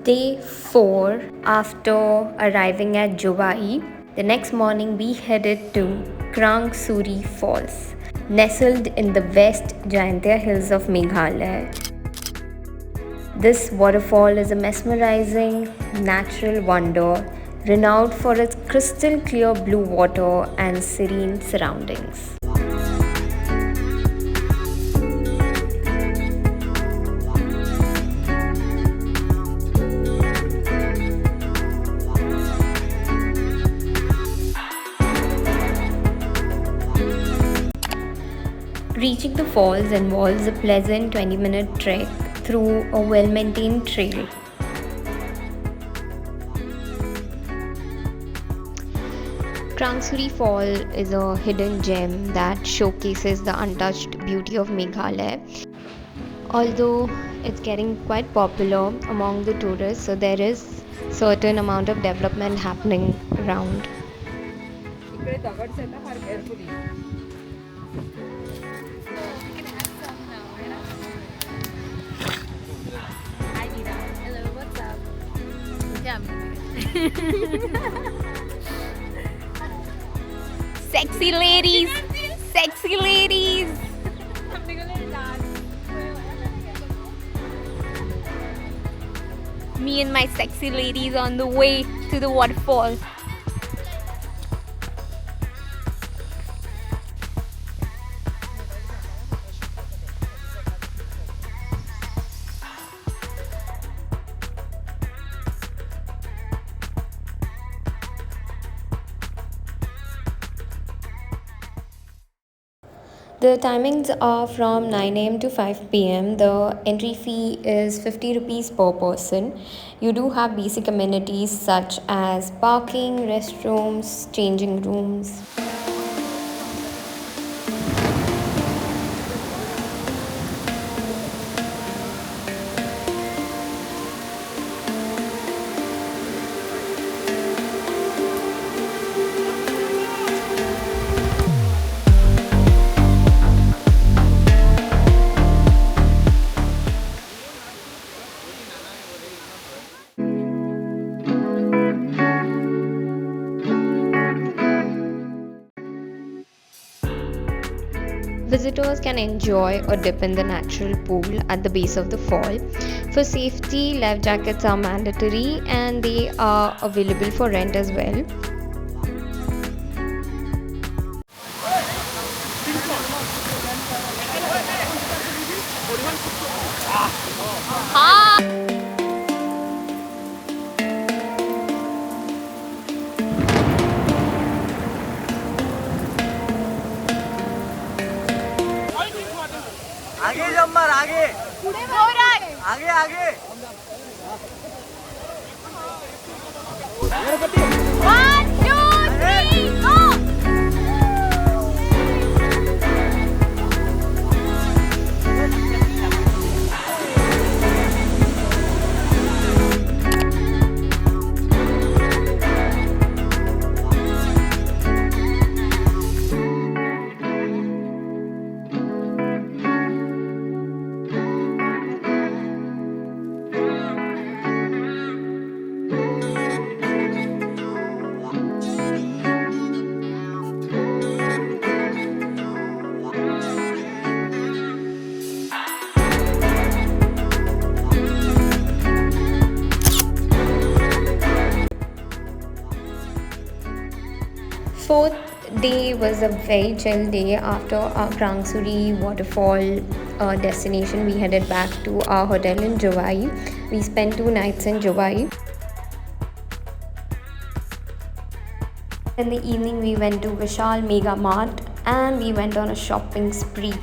Day 4 after arriving at Jubai, the next morning we headed to Krang Suri Falls, nestled in the west Jaintia Hills of Meghalaya. This waterfall is a mesmerizing natural wonder renowned for its crystal clear blue water and serene surroundings. Reaching the falls involves a pleasant 20-minute trek through a well-maintained trail. Krang Suri Fall is a hidden gem that showcases the untouched beauty of Meghalaya. Although it's getting quite popular among the tourists, so there is certain amount of development happening around. Sexy ladies! Sexy ladies! Me and my sexy ladies on the way to the waterfall. The timings are from 9 a.m. to 5 p.m. The entry fee is 50 rupees per person. You do have basic amenities such as parking, restrooms, changing rooms. Visitors can enjoy a dip in the natural pool at the base of the fall. For safety, life jackets are mandatory and they are available for rent as well. आगे जम्मर आगे आगे आगे One, two, three, go! Fourth day was a very chill day. After our Krang Suri Waterfall destination, we headed back to our hotel in Jubai. We spent 2 nights in Jubai. In the evening, we went to Vishal Mega Mart and we went on a shopping spree.